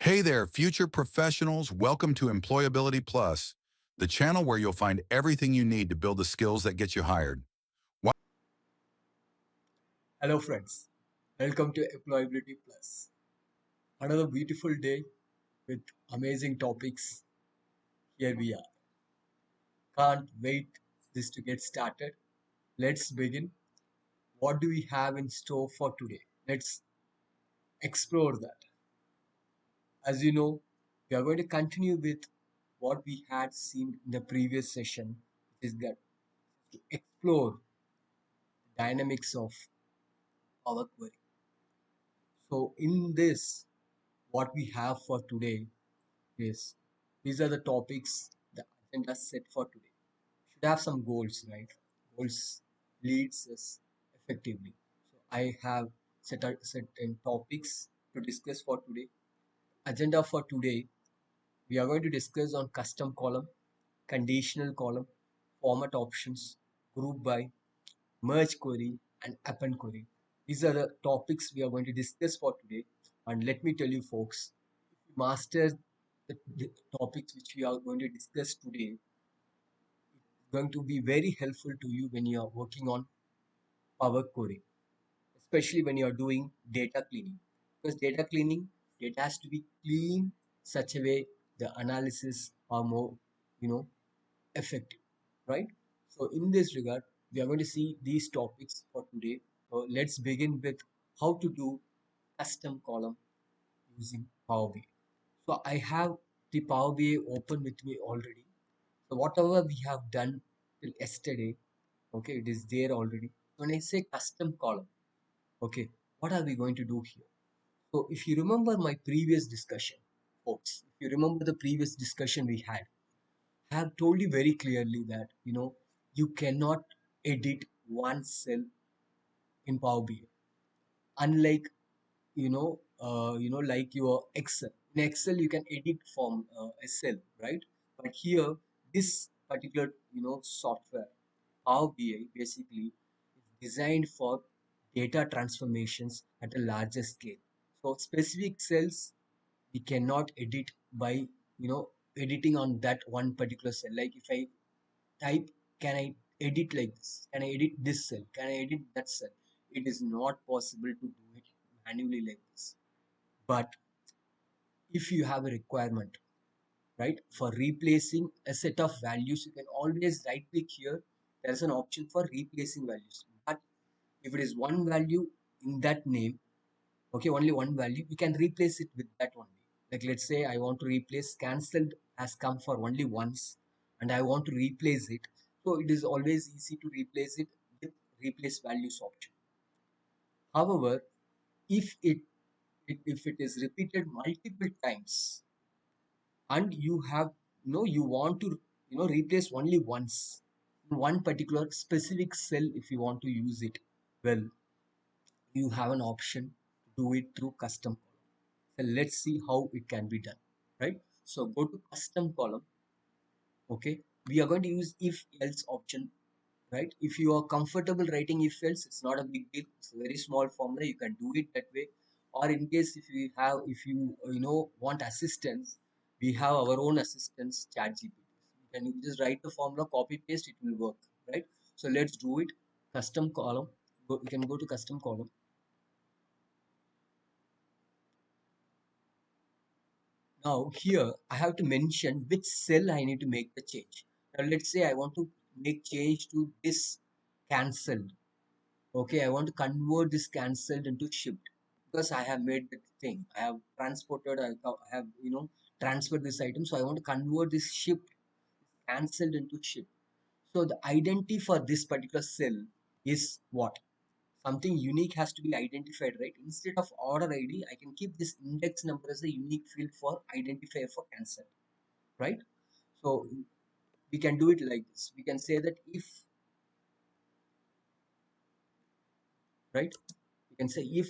Hey there, future professionals. Welcome to Employability Plus, the channel where you'll find everything you need to build the skills that get you hired. Hello friends, welcome to Employability Plus. Another beautiful day with amazing topics. Here we are. Can't wait this to get started. Let's begin. What do we have in store for today? Let's explore that. As you know, we are going to continue with what we had seen in the previous session, is that to explore the dynamics of our query. So in this, what we have for today is these are the topics, the agenda set for today. Should have some goals, right? Goals leads us effectively. So I have certain topics to discuss for today. Agenda for today, we are going to discuss on custom column, conditional column, format options, group by, merge query, and append query. These are the topics we are going to discuss for today. And let me tell you, folks, if you master the topics which we are going to discuss today, it's going to be very helpful to you when you are working on Power Query, especially when you are doing data cleaning. Because data cleaning, data has to be clean such a way the analysis are more, you know, effective, right? So in this regard, we are going to see these topics for today. So let's begin with how to do custom column using Power BI. So I have the Power BI open with me already. So whatever we have done till yesterday, okay, it is there already. When I say custom column, okay, what are we going to do here? So if you remember my previous discussion, folks, if you remember the previous discussion we had, I have told you very clearly that you cannot edit one cell in Power BI. Unlike like your Excel. In Excel, you can edit from a cell, right? But here, this particular software, Power BI, basically is designed for data transformations at a larger scale. So specific cells we cannot edit by editing on that one particular cell. Like if I type, can I edit like this? Can I edit this cell? Can I edit that cell? It is not possible to do it manually like this. But if you have a requirement, right, for replacing a set of values, you can always right click here. There's an option for replacing values. But if it is one value in that name, okay, only one value, we can replace it with that only. Like let's say I want to replace cancelled has come for only once and I want to replace it. So it is always easy to replace it with replace values option. However, if it is repeated multiple times and you have you want to replace only once in one particular specific cell, if you want to use it, well, you have an option to do it through custom column. So let's see how it can be done, right? So go to custom column. Okay, we are going to use if else option, right? If you are comfortable writing if else, it's not a big deal. It's a very small formula, you can do it that way. Or in case if you want assistance, we have our own assistance, chat gpt. You can just write the formula, copy paste, it will work, right? So let's do it. Custom column, you can go to custom column. Now here I have to mention which cell I need to make the change. Now let's say I want to make change to this cancelled. Okay, I want to convert this cancelled into shipped because I have made the thing. I have transported, I have transferred this item. So I want to convert this shipped cancelled into shipped. So the identity for this particular cell is what? Something unique has to be identified, right? Instead of order ID, I can keep this index number as a unique field for identifier for cancel, right? So we can do it like this. We can say that if, right? We can say if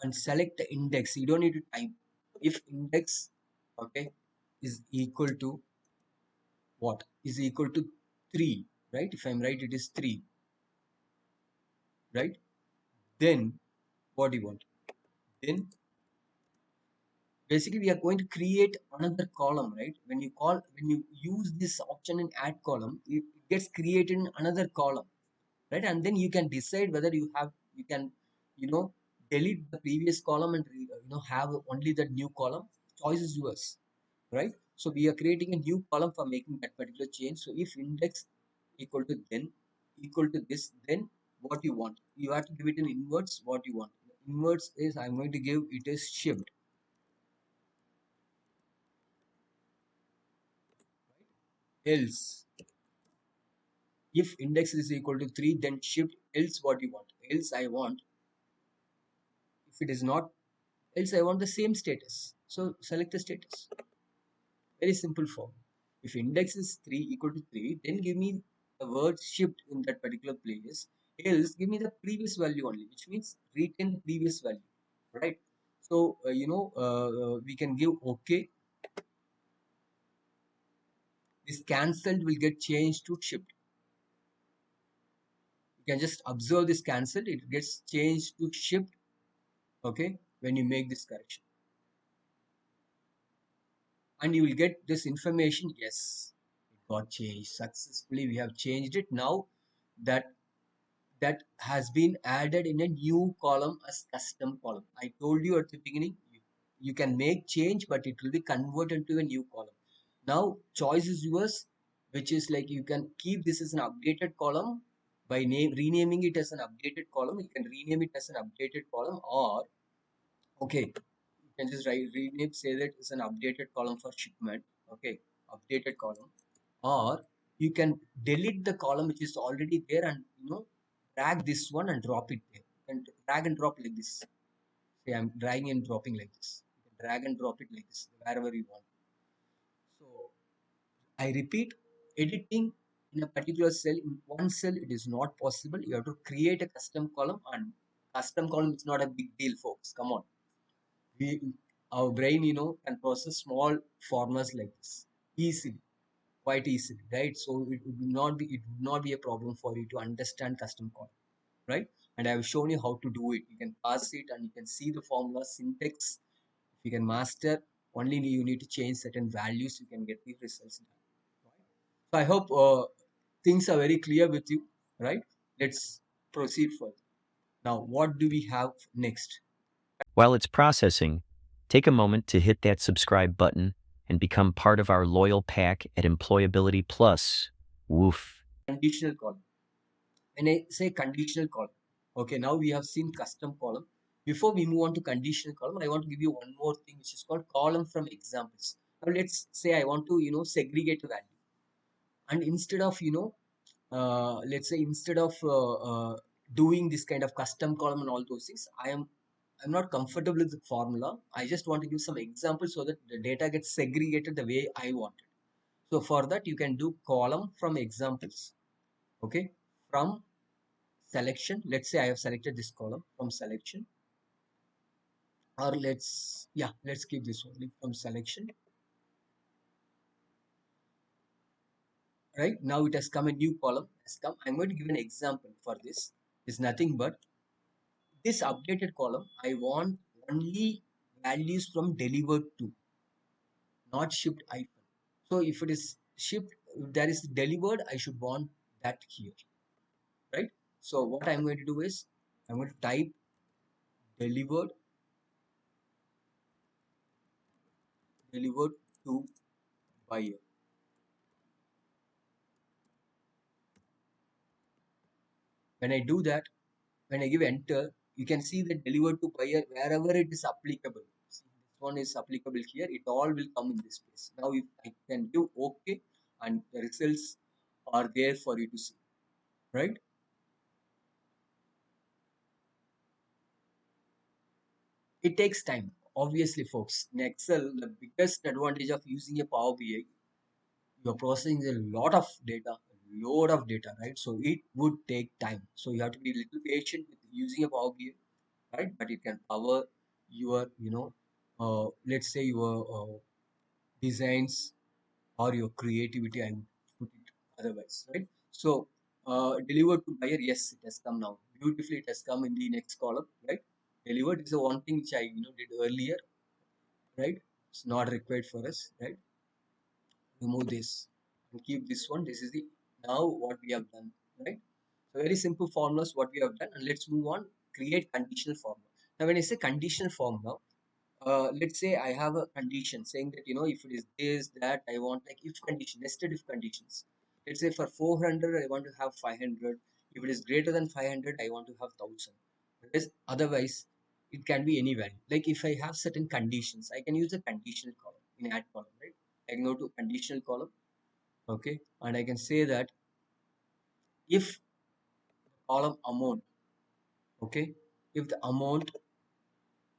and select the index. You don't need to type. If index, okay, is equal to what? Is equal to 3, right? If I'm right, it is 3, right? then what do you want? Then basically we are going to create another column, right? When you use this option in add column, it gets created in another column, right? And then you can decide whether you can you know delete the previous column and have only the new column. Choice is yours, right? So we are creating a new column for making that particular change. So if index equal to then equal to this, then what you want, you have to give it an inverse. What you want, inverse is I'm going to give it is shift. Else, if index is equal to 3, then shift. Else what you want, else I want, if it is not, else I want the same status. So select the status. Very simple form. If index is 3 equal to 3, then give me the word shift in that particular place. Else give me the previous value only, which means retain the previous value, right? So we can give OK. This cancelled will get changed to shift. You can just observe this cancelled, it gets changed to shift. Okay, when you make this correction, and you will get this information. Yes, it got changed successfully. We have changed it. Now that has been added in a new column as custom column. I told you at the beginning, you can make change, but it will be converted to a new column. Now choice is yours, which is like you can keep this as an updated column by renaming it as an updated column. You can rename it as an updated column, or okay, you can just rename, say that it's an updated column for shipment. Okay, updated column. Or you can delete the column which is already there and drag this one and drop it there, and drag and drop like this. Say I'm dragging and dropping like this. You can drag and drop it like this wherever you want. So I repeat, editing in a particular cell, in one cell, it is not possible. You have to create a custom column, and custom column is not a big deal, folks. Come on, we our brain can process small formulas like this easily, quite easily, right? So it would not be a problem for you to understand custom column, right? And I have shown you how to do it. You can pass it and you can see the formula syntax. If you can master, only you need to change certain values, you can get the results done, right? So I hope things are very clear with you, right? Let's proceed further. Now what do we have next? While it's processing, take a moment to hit that subscribe button and become part of our loyal pack at Employability Plus. Woof. Conditional column. When I say conditional column, okay, now we have seen custom column. Before we move on to conditional column, I want to give you one more thing, which is called column from examples. Now let's say I want to segregate a value, and instead of let's say instead of doing this kind of custom column and all those things, I'm not comfortable with the formula. I just want to give some examples so that the data gets segregated the way I want it. So for that you can do column from examples. Okay, from selection, let's say I have selected this column from selection, or let's keep this only from selection. Right, now it has come, a new column has come. I'm going to give an example for this. Is nothing but this updated column. I want only values from delivered to, not shipped item. So if it is shipped, if there is delivered, I should want that here, right? So what I'm going to do is I'm going to type delivered to buyer. When I do that, when I give enter, you can see that delivered to buyer wherever it is applicable. See, this one is applicable here, it all will come in this place. Now if I can do OK, and the results are there for you to see, right? It takes time, obviously, folks. In Excel, the biggest advantage of using a Power BI, you're processing a lot of data, right? So it would take time. So you have to be a little patient with using a Power BI, right? But it can power your, let's say your designs or your creativity, and put it otherwise, right? So delivered to buyer, yes, it has come now. beautifully it has come in the next column, right? Delivered is the one thing which I did earlier, right? It's not required for us, right? Remove this and keep this one. This is the now what we have done, right? So very simple formulas what we have done, and let's move on. Create conditional formula. Now when I say conditional formula, let's say I have a condition saying that if it is this that I want like if condition, nested if conditions. Let's say for 400 I want to have 500. If it is greater than 500 I want to have 1000. Whereas otherwise it can be any value. Like if I have certain conditions, I can use a conditional column in add column, right? I can go to conditional column, okay, and I can say that if column amount, okay, if the amount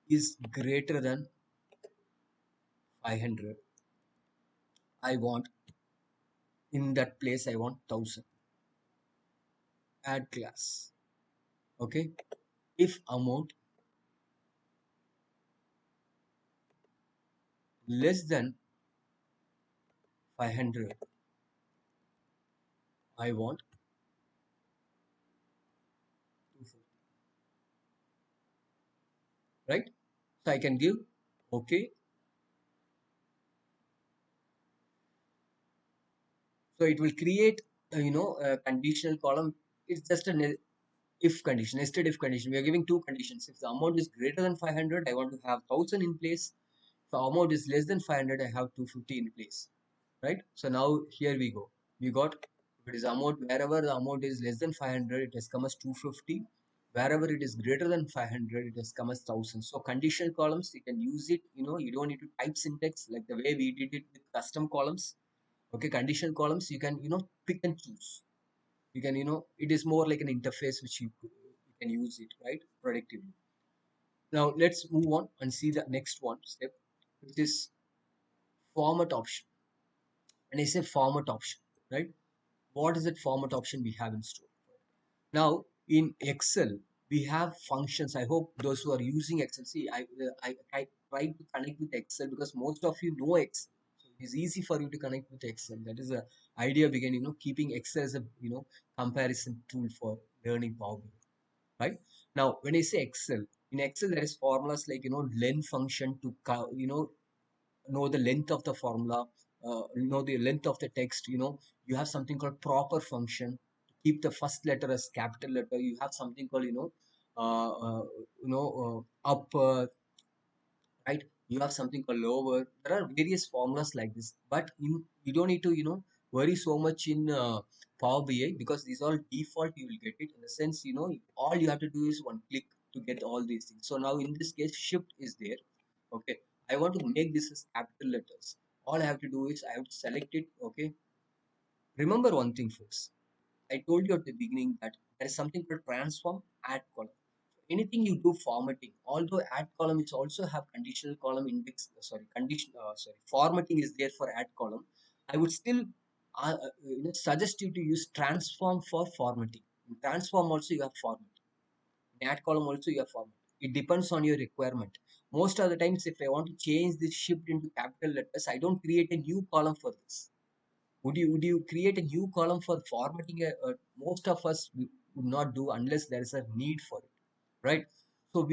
is greater than 500, I want in that place I want 1000. Add class, okay. If amount less than 500, I want 250, right? So I can give okay. So it will create a conditional column. It's just an if condition, nested if condition. We are giving two conditions. If the amount is greater than 500, I want to have 1000 in place. If the amount is less than 500, I have 250 in place, right? So now here we go. We got, if it is amount, wherever the amount is less than 500, it has come as 250. Wherever it is greater than 500, it has come as 1000. So conditional columns, you can use it. You don't need to type syntax like the way we did it with custom columns. Okay, conditional columns, you can pick and choose. You can it is more like an interface which you can use it, right, productively. Now let's move on and see the next one step, which is format option. And I say format option, right? What is that format option we have in store? Now in Excel we have functions. I hope those who are using Excel, see, I try to connect with Excel because most of you know Excel, so it is easy for you to connect with Excel. That is the idea behind keeping Excel as a comparison tool for learning Power BI, right? Now when I say Excel, in Excel there is formulas like len function to know the length of the formula, know the length of the text. You have something called proper function to keep the first letter as capital letter. You have something called upper, right? You have something called lower. There are various formulas like this, but you don't need to worry so much in Power BI because these all default. You will get it in the sense all you have to do is one click to get all these things. So now in this case shift is there, okay. I want to make this as capital letters. All I have to do is I have to select it, okay. Remember one thing, folks. I told you at the beginning that there is something called transform add column. Anything you do formatting, although add column is also have conditional column index, formatting is there for add column. I would still suggest you to use transform for formatting. In transform also you have format. In add column also you have format. It depends on your requirement. Most of the times, if I want to change this shift into capital letters, I don't create a new column for this. Would you create a new column for formatting? Most of us would not do unless there is a need for it, right? So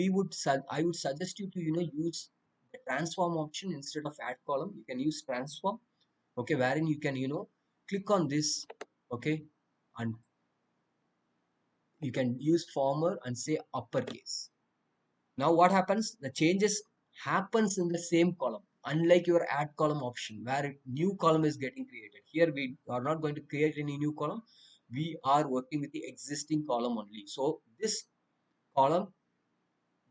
I would suggest you to use the transform option instead of add column. You can use transform, okay, wherein you can click on this, okay, and you can use former and say uppercase. Now what happens? The changes happens in the same column, unlike your add column option where new column is getting created. Here we are not going to create any new column. We are working with the existing column only. So this column,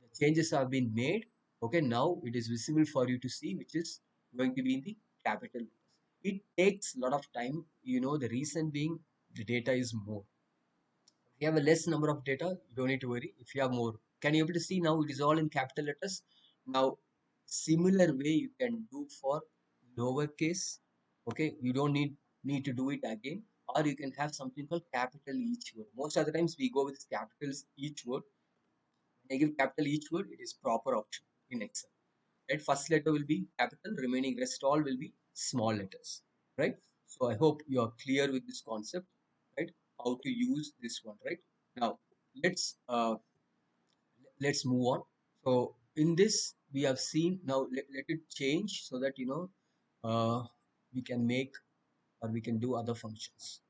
the changes have been made. Okay, now it is visible for you to see, which is going to be in the capital. It takes a lot of time. The reason being the data is more. If you have a less number of data, you don't need to worry. If you have more, can you able to see now it is all in capital letters? Now, similar way you can do for lowercase. Okay, you don't need to do it again, or you can have something called capital each word. Most of the times we go with capitals each word. When I give capital each word, it is proper option in Excel. Right, first letter will be capital, remaining rest all will be small letters. Right. So I hope you are clear with this concept. Right, how to use this one. Right now. let's move on. So in this we have seen, now let it change so that we can make, or we can do other functions.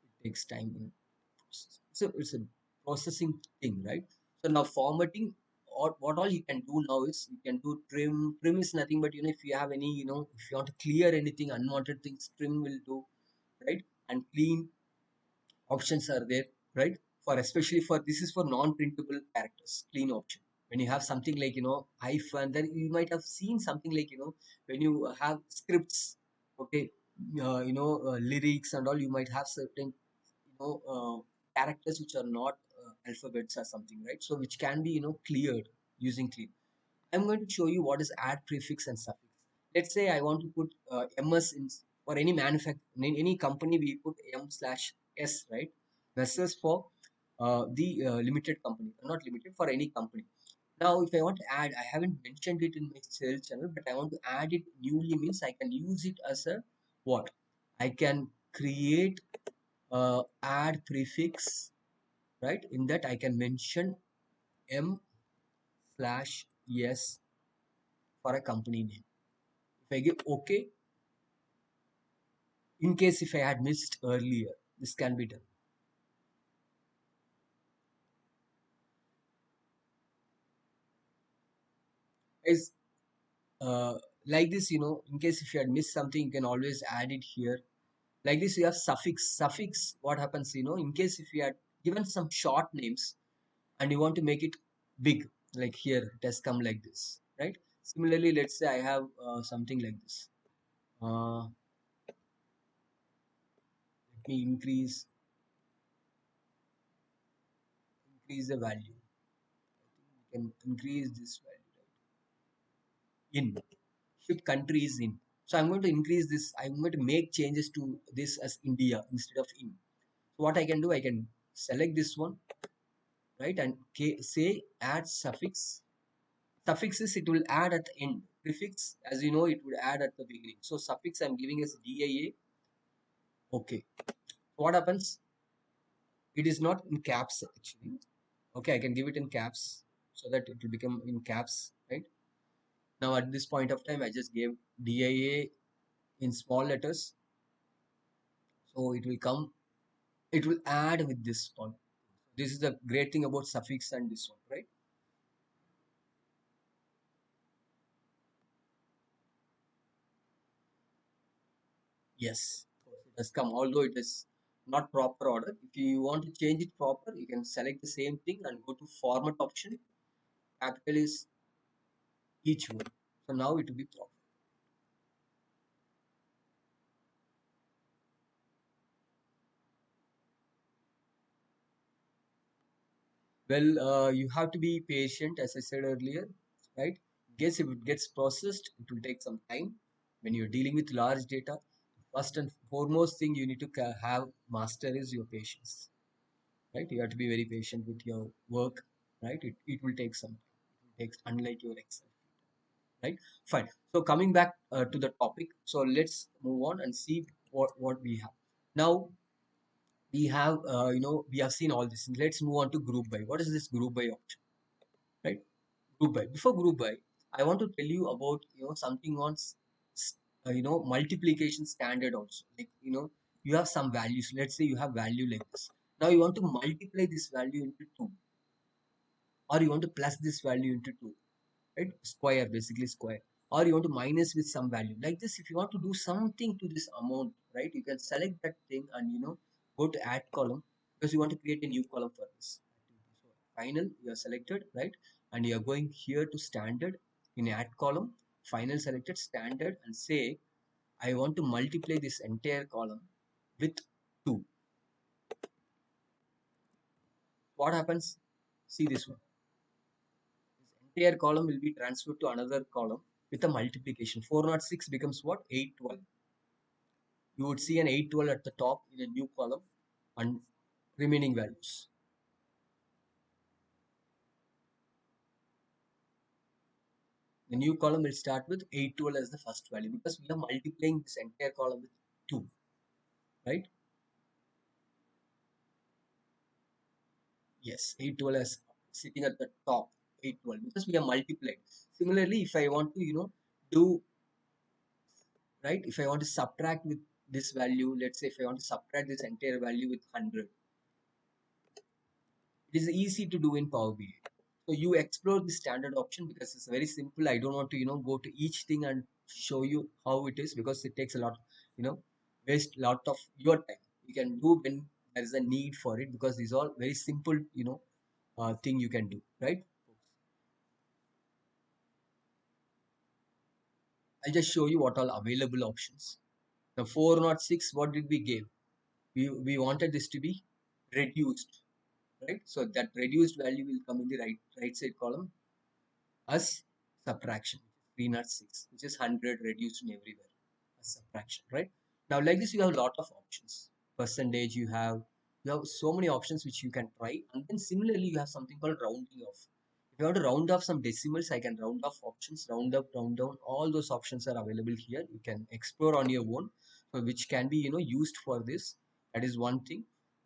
It takes time in process. So it's a processing thing, right? So now formatting, or what all you can do now is you can do trim. Trim is nothing but if you have any, if you want to clear anything, unwanted things, trim will do, right? And clean options are there, right? For especially for this is for non-printable characters, clean option. When you have something like hyphen, then you might have seen something like when you have scripts, okay, lyrics and all, you might have certain characters which are not alphabets or something, right? So which can be cleared using clean. I'm going to show you what is add prefix and suffix. Let's say I want to put ms in for any manufacturer, in any company we put m/s, right? Versus for the limited company, not limited, for any company. Now if I want to add, I haven't mentioned it in my sales channel, but I want to add it newly, means I can use it as a what? I can create add prefix, right? In that I can mention m/s for a company name. If I give OK, in case if I had missed earlier, this can be done. Is like this, in case if you had missed something, you can always add it here. Like this, you have suffix. Suffix, what happens, in case if you had given some short names and you want to make it big, like here, it has come like this, right? Similarly, let's say I have something like this. Let me increase the value. I think we can increase this value, right? In shift country is in. So I'm going to increase this. I'm going to make changes to this as India instead of in. So what I can do, I can select this one, right? And say add suffix. Suffixes it will add at the end. Prefix, as you know, it would add at the beginning. So suffix I'm giving as DIA. Okay. What happens? It is not in caps actually. Okay, I can give it in caps so that it will become in caps, right? Now at this point of time, I just gave DIA in small letters. So it will come, it will add with this one. This is the great thing about suffix and this one, right? Yes, it has come, although it is not proper order. If you want to change it proper, you can select the same thing and go to format option. Capital is each one. So now it will be proper. Well, you have to be patient, as I said earlier, right? Guess if it gets processed, it will take some time. When you're dealing with large data, first and foremost thing you need to have master is your patience, right? You have to be very patient with your work, right? It will take some time. It takes, unlike your Excel, right? Fine. So coming back to the topic, so let's move on and see what we have. Now we have, we have seen all this. Let's move on to group by. What is this group by option, right? Group by. Before group by, I want to tell you about something on multiplication standard also. Like you have some values. Let's say you have value like this. Now you want to multiply this value into 2, or you want to plus this value into 2, right? Square, basically square. Or you want to minus with some value like this. If you want to do something to this amount, right, you can select that thing and go to add column, because you want to create a new column for this activity. So final, you are selected, right? And you are going here to standard, in add column, final, selected standard, and say I want to multiply this entire column with 2. What happens? See this one. This entire column will be transferred to another column with a multiplication. 406 becomes what? 812. You would see an 812 at the top in a new column and remaining values. The new column will start with 812 as the first value, because we are multiplying this entire column with 2, right? Yes, 812 is sitting at the top, 812, because we have multiplied. Similarly, if I want to, do, right, if I want to subtract with this value, let's say if I want to subtract this entire value with 100, it is easy to do in Power BI. So you explore the standard option because it's very simple. I don't want to, go to each thing and show you how it is because it takes a lot, waste a lot of your time. You can do when there is a need for it because these are very simple, thing you can do, right? I'll just show you what all available options. The 406, what did we give? We wanted this to be reduced, right? So that reduced value will come in the right side column as subtraction. 306, which is 100 reduced in everywhere as subtraction, right? Now like this, you have a lot of options. Percentage, you have so many options which you can try, and then similarly you have something called rounding off. If you want to round off some decimals, I can round off options, round up, round down. All those options are available here. You can explore on your own, so which can be used for this. That is one thing.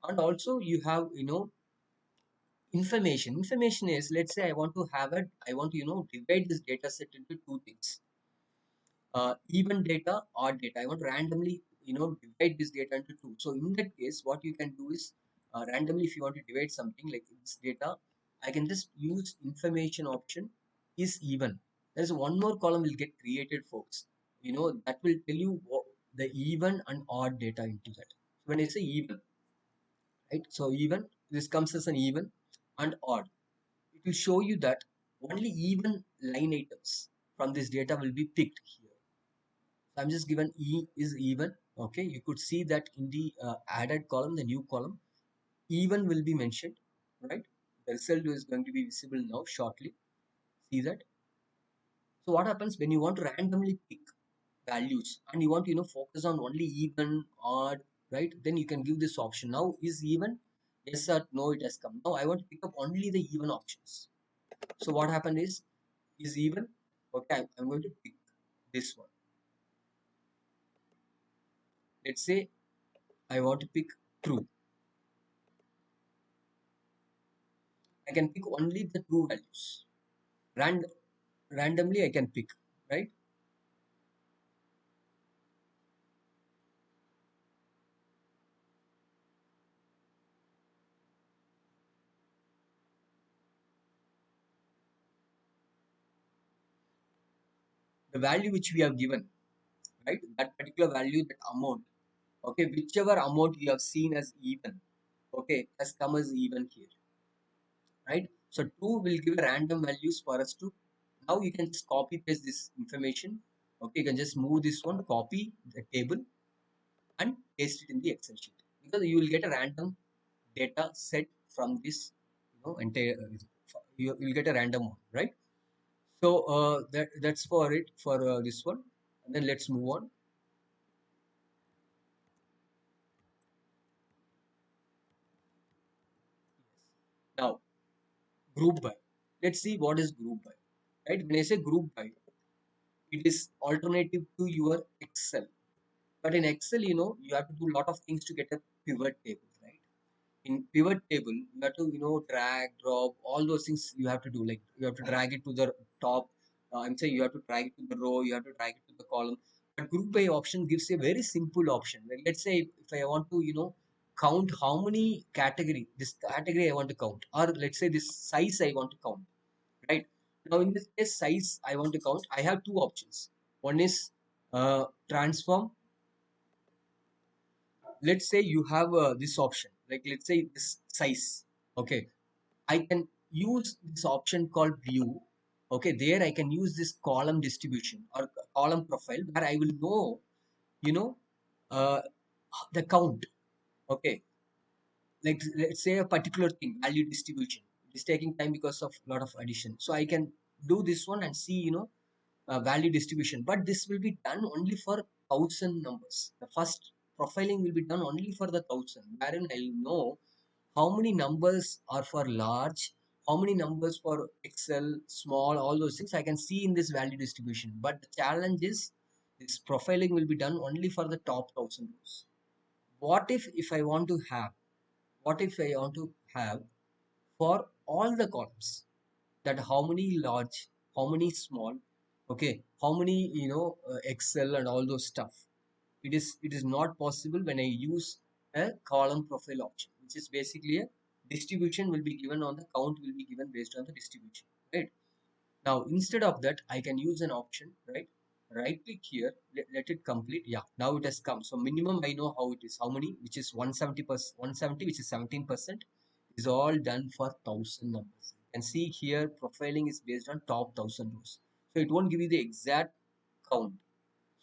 And also you have information is, let's say I want to have it, I want to divide this data set into two things, even data, odd data. I want to randomly divide this data into two. So in that case, what you can do is, randomly, if you want to divide something like this data, I can just use information option is even. There's one more column will get created, folks. That will tell you what the even and odd data into that. When it's a even, right? So even, this comes as an even and odd. It will show you that only even line items from this data will be picked here. So I'm just given E is even. Okay, you could see that in the added column, the new column, even will be mentioned, right? The result is going to be visible now shortly. See that? So what happens when you want to randomly pick values and you want to focus on only even, odd, right? Then you can give this option. Now is even, yes or no, it has come. Now I want to pick up only the even options. So what happened is even. Okay, I'm going to pick this one. Let's say I want to pick true. I can pick only the true values. Randomly I can pick, right? The value which we have given, right? That particular value, that amount, okay, whichever amount you have seen as even, okay, has come as even here, right? So 2 will give a random values for us to, now you can just copy paste this information. Okay, you can just move this one, copy the table and paste it in the Excel sheet because you will get a random data set from this, entire, you will get a random one, right? So that's for it for this one. And then let's move on. Now group by. Let's see what is group by. Right? When I say group by, it is alternative to your Excel. But in Excel, you have to do a lot of things to get a pivot table, right? In pivot table, you have to drag, drop, all those things you have to do. Like you have to drag it to the top. I'm saying you have to drag it to the row, you have to drag it to the column. But group by option gives a very simple option. Like let's say if I want to count how many category, this category I want to count, or let's say this size I want to count, right? Now in this case, size I want to count, I have two options. One is transform. Let's say you have this option, like let's say this size. Okay, I can use this option called view. Okay, there I can use this column distribution or column profile where I will know you know uh, the count. Okay, like let's say a particular thing, value distribution, it is taking time because of a lot of addition, so I can do this one and see value distribution. But this will be done only for 1,000 numbers. The first profiling will be done only for the 1,000, wherein I'll know how many numbers are for large, how many numbers for Excel, small, all those things I can see in this value distribution. But the challenge is this profiling will be done only for the top 1,000 rows. What if I want to have, what if I want to have for all the columns, that how many large, how many small, okay, how many, Excel and all those stuff. It is not possible when I use a column profile option, which is basically a distribution will be given on the count will be given based on the distribution, right? Now instead of that, I can use an option, right? Right click here, let it complete. Yeah, now it has come. So minimum I know how it is, how many, which is 170%, 170, which is 17%, is all done for 1000 numbers. And see here, profiling is based on top 1000 rows. So it won't give you the exact count.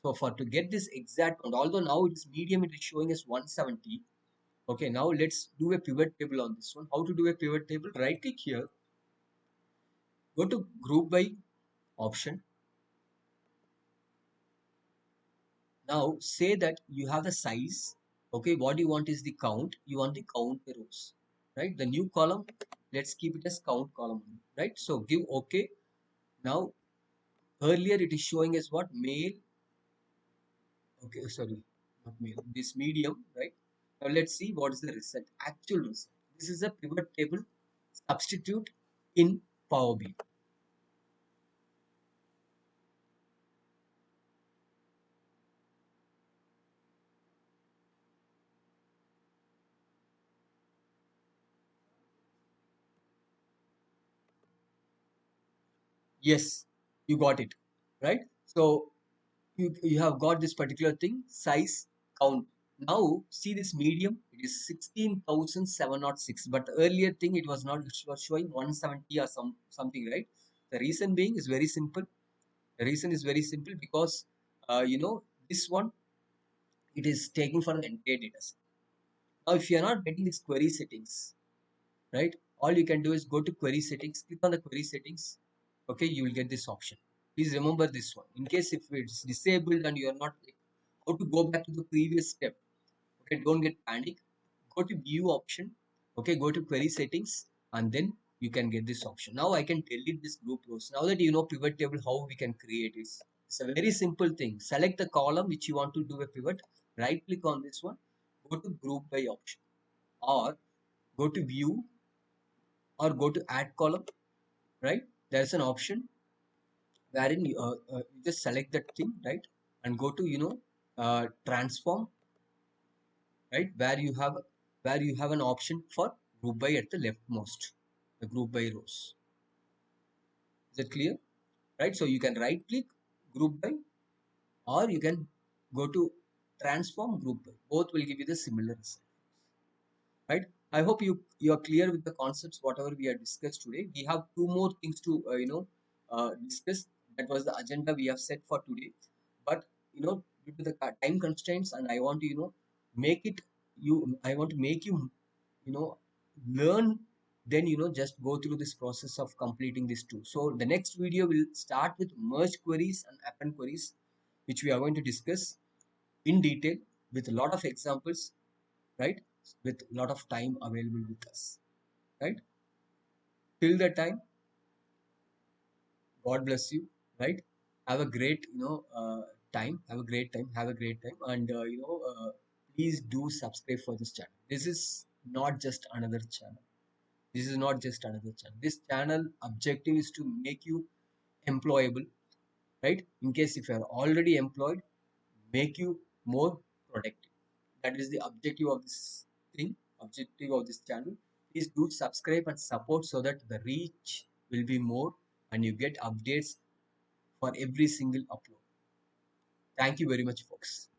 So for to get this exact count, although now it is medium, it is showing as 170. Okay, now let's do a pivot table on this one. How to do a pivot table? Right click here, go to group by option. Now say that you have the size. Okay, what you want is the count. You want the count by rows, right? The new column, let's keep it as count column, right? So give OK. Now earlier it is showing as what? Male. Okay, sorry, not male. This medium, right? Now let's see what is the result. Actual result. This is a pivot table substitute in Power BI. Yes, you got it, right? So you have got this particular thing, size, count. Now see this medium, it is 16,706, but the earlier thing it was not, it was showing 170 or something, right? The reason being is very simple. The reason is very simple because this one, it is taking for the entire data set. Now if you are not getting this query settings, right, all you can do is go to query settings, click on the query settings. Okay, you will get this option. Please remember this one. In case if it's disabled and you are not like, how to go back to the previous step. Okay, don't get panic. Go to view option. Okay, go to query settings and then you can get this option. Now I can delete this group rows. Now that you know pivot table, how we can create it. It's a very simple thing. Select the column which you want to do a pivot. Right click on this one. Go to group by option or go to view or go to add column, right? There's an option wherein you just select that thing, right? And go to, transform, right? Where you have an option for group by at the leftmost, the group by rows. Is that clear? Right? So you can right click group by or you can go to transform group by. Both will give you the similar result. Right? I hope you are clear with the concepts whatever we have discussed today. We have two more things to discuss. That was the agenda we have set for today, but due to the time constraints, and I want to make it you I want to make you know learn, then just go through this process of completing this too. So the next video will start with merge queries and append queries, which we are going to discuss in detail with a lot of examples, right? With a lot of time available with us, right? Till that time, God bless you, right? Have a great, time. Have a great time. Have a great time. And, please do subscribe for this channel. This is not just another channel. This is not just another channel. This channel objective is to make you employable, right? In case if you are already employed, make you more productive. That is the objective of this thing, objective of this channel. Please do subscribe and support so that the reach will be more and you get updates for every single upload. Thank you very much, folks.